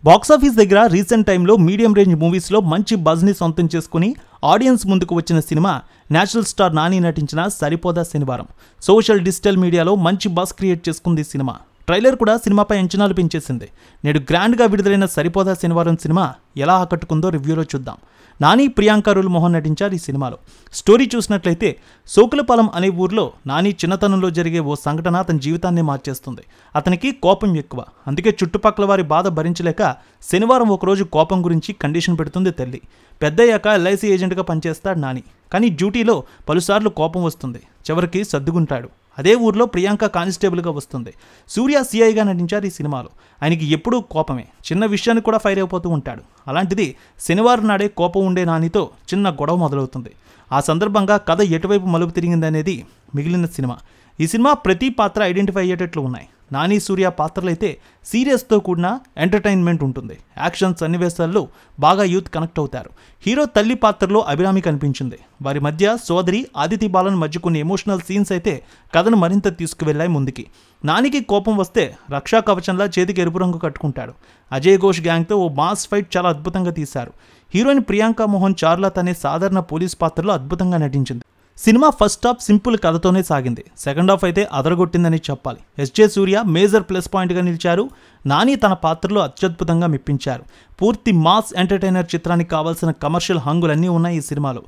Box office దగ్గర recent టైంలో medium range మూవీస్లో మంచి బజ్ని సొంతం చేసుకుని ఆడియన్స్ ముందుకు వచ్చిన సినిమా నేచురల్ స్టార్ నాని నటించిన సరిపోదా శనివారం. సోషల్ డిజిటల్ మీడియాలో మంచి బజ్ క్రియేట్ చేసుకుంది సినిమా. ట్రైలర్ కూడా సినిమాపై అంచనాలు పెంచేసింది. నేడు గ్రాండ్గా విడుదలైన సరిపోదా శనివారం సినిమా ఎలా ఆకట్టుకుందో రివ్యూలో చూద్దాం. నాని, ప్రియాంక రోల్ మోహన్ నటించారు ఈ సినిమాలో. స్టోరీ చూసినట్లయితే సోకులపాలెం అనే ఊర్లో నాని చిన్నతనంలో జరిగే ఓ సంఘటన అతని జీవితాన్ని మార్చేస్తుంది. అతనికి కోపం ఎక్కువ. అందుకే చుట్టుపక్కల వారి బాధ భరించలేక శనివారం ఒకరోజు కోపం గురించి కండిషన్ పెడుతుంది తల్లి. పెద్దయ్యాక ఎల్ఐసి ఏజెంట్గా పనిచేస్తాడు నాని. కానీ డ్యూటీలో పలుసార్లు కోపం వస్తుంది. చివరికి సర్దుకుంటాడు. అదే ఊర్లో ప్రియాంక కానిస్టేబుల్గా వస్తుంది. సూర్య సిఐగా నటించారు ఈ సినిమాలో. ఆయనకి ఎప్పుడూ కోపమే. చిన్న విషయానికి కూడా ఫైర్ అయిపోతూ ఉంటాడు. అలాంటిది శనివారం నాడే కోపం ఉండే నానితో చిన్న గొడవ మొదలవుతుంది. ఆ సందర్భంగా కథ ఎటువైపు మలుపు తిరిగిందనేది మిగిలిన సినిమా. ఈ సినిమా ప్రతి పాత్ర ఐడెంటిఫై అయ్యేటట్లు ఉన్నాయి. నాని, సూర్య పాత్రలైతే సీరియస్తో కూడిన ఎంటర్టైన్మెంట్ ఉంటుంది. యాక్షన్ సన్నివేశాల్లో బాగా యూత్ కనెక్ట్ అవుతారు. హీరో తల్లి పాత్రలో అభిరామి కనిపించింది. వారి మధ్య సోదరి ఆదితి బాలన్ మధ్య కొన్ని ఎమోషనల్ సీన్స్ అయితే కథను మరింత తీసుకువెళ్ళాయి ముందుకి. నానికి కోపం వస్తే రక్షా కవచంలా చేతికి ఎరుపు రంగు కట్టుకుంటాడు. అజయ్ ఘోష్ గ్యాంగ్తో ఓ మాస్ ఫైట్ చాలా అద్భుతంగా తీశారు. హీరోయిన్ ప్రియాంక మోహన్ చార్లత్ అనే సాధారణ పోలీస్ పాత్రలో అద్భుతంగా నటించింది. సినిమా ఫస్ట్ హాఫ్ సింపుల్ కథతోనే సాగింది. సెకండ్ హాఫ్ అయితే అదరగొట్టిందని చెప్పాలి. ఎస్జే సూర్య మేజర్ ప్లస్ పాయింట్గా నిలిచారు. నాని తన పాత్రలో అత్యద్భుతంగా మెప్పించారు. పూర్తి మాస్ ఎంటర్టైనర్ చిత్రానికి కావాల్సిన కమర్షియల్ హంగులన్నీ ఉన్నాయి ఈ సినిమాలో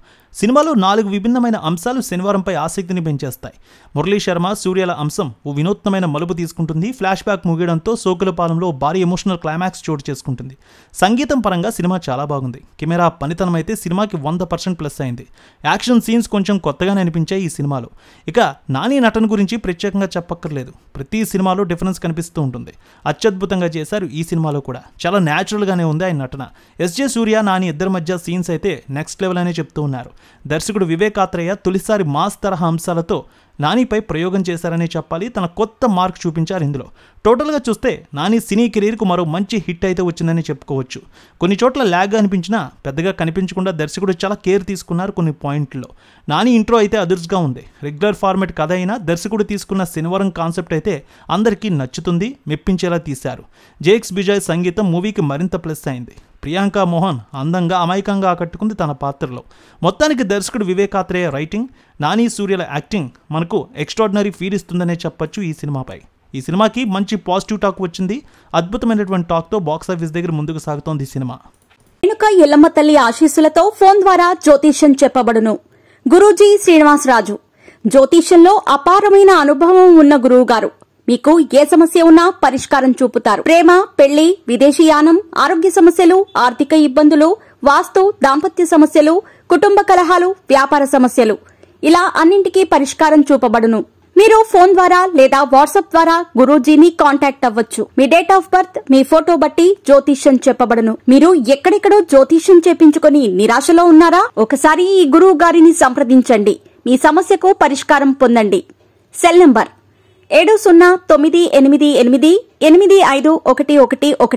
4 విభిన్నమైన అంశాలు శనివారంపై ఆసక్తిని పెంచేస్తాయి. మురళీ శర్మ, సూర్యల అంశం ఓ వినూత్నమైన మలుపు తీసుకుంటుంది. ఫ్లాష్ బ్యాక్ ముగియడంతో సోకులపాలెంలో భారీ ఎమోషనల్ క్లైమాక్స్ చోటు చేసుకుంటుంది. సంగీతం పరంగా సినిమా చాలా బాగుంది. కెమెరా పనితనం అయితే సినిమాకి 100% ప్లస్ అయింది. యాక్షన్ సీన్స్ కొంచెం కొత్తగానే అనిపించాయి ఈ సినిమాలో. ఇక నాని నటన గురించి ప్రత్యేకంగా చెప్పక్కర్లేదు. ప్రతి సినిమాలో డిఫరెన్స్ కనిపిస్తూ ఉంటుంది. అత్యద్భుతంగా చేశారు ఈ సినిమాలో కూడా. చాలా న్యాచురల్గానే ఉంది ఆయన నటన. ఎస్జే సూర్య, నాని ఇద్దరి మధ్య సీన్స్ అయితే నెక్స్ట్ లెవెల్ అనే చెప్తూ ఉన్నారు. దర్శకుడు వివేక్ ఆత్రేయ తొలిసారి మాస్ తరహా అంశాలతో నానిపై ప్రయోగం చేశారనే చెప్పాలి. తన కొత్త మార్క్ చూపించారు ఇందులో. టోటల్గా చూస్తే నాని సినీ కెరీర్కు మరో మంచి హిట్ అయితే వచ్చిందని చెప్పుకోవచ్చు. కొన్ని చోట్ల ల్యాగ్గా అనిపించినా పెద్దగా కనిపించకుండా దర్శకుడు చాలా కేర్ తీసుకున్నారు కొన్ని పాయింట్లో. నాని ఇంట్రో అయితే అదుర్స్గా ఉంది. రెగ్యులర్ ఫార్మాట్ కథ అయినా దర్శకుడు తీసుకున్న శనివారం కాన్సెప్ట్ అయితే అందరికీ నచ్చుతుంది, మెప్పించేలా తీశారు. జేక్స్ బిజాయ్ సంగీతం మూవీకి మరింత ప్లస్ అయింది. ప్రియాంక మోహన్ అందంగా, అమాయకంగా ఆకట్టుకుంది తన పాత్రలో. మొత్తానికి దర్శకుడు వివేక్ ఆత్రేయ రైటింగ్, నాని, సూర్యల యాక్టింగ్ మనకు ఎక్స్ట్రాడినరీ ఫీల్ ఇస్తుందనే చెప్పొచ్చు ఈ సినిమాపై. ఈ సినిమాకి మంచి పాజిటివ్ టాక్ వచ్చింది. అద్భుతమైనటువంటి టాక్తో బాక్సాఫీస్ దగ్గర ముందుకు సాగుతోంది ఈ సినిమా. రేణుక ఎల్లమ్మ తల్లి ఆశీస్సులతో ఫోన్ ద్వారా జ్యోతిష్యం చెప్పబడును. గురూజీ శ్రీనివాసరాజు. జ్యోతిష్యంలో అపారమైన అనుభవం ఉన్న గురువు గారు మీకు ఏ సమస్య ఉన్నా పరిష్కారం చూపుతారు. ప్రేమ, పెళ్లి, విదేశీయానం, ఆరోగ్య సమస్యలు, ఆర్థిక ఇబ్బందులు, వాస్తు, దాంపత్య సమస్యలు, కుటుంబ కలహాలు, వ్యాపార సమస్యలు, ఇలా అన్నింటికీ పరిష్కారం చూపబడును. మీరు ఫోన్ ద్వారా లేదా వాట్సాప్ ద్వారా గురూజీని కాంటాక్ట్ అవ్వచ్చు. మీ డేట్ ఆఫ్ బర్త్, మీ ఫోటో బట్టి జ్యోతిష్యం చెప్పబడును. మీరు ఎక్కడెక్కడో జ్యోతిష్యం చేపించుకుని నిరాశలో ఉన్నారా? ఒకసారి ఈ గురువు గారిని సంప్రదించండి. మీ సమస్యకు పరిష్కారం పొందండి. Cell number 709888851111.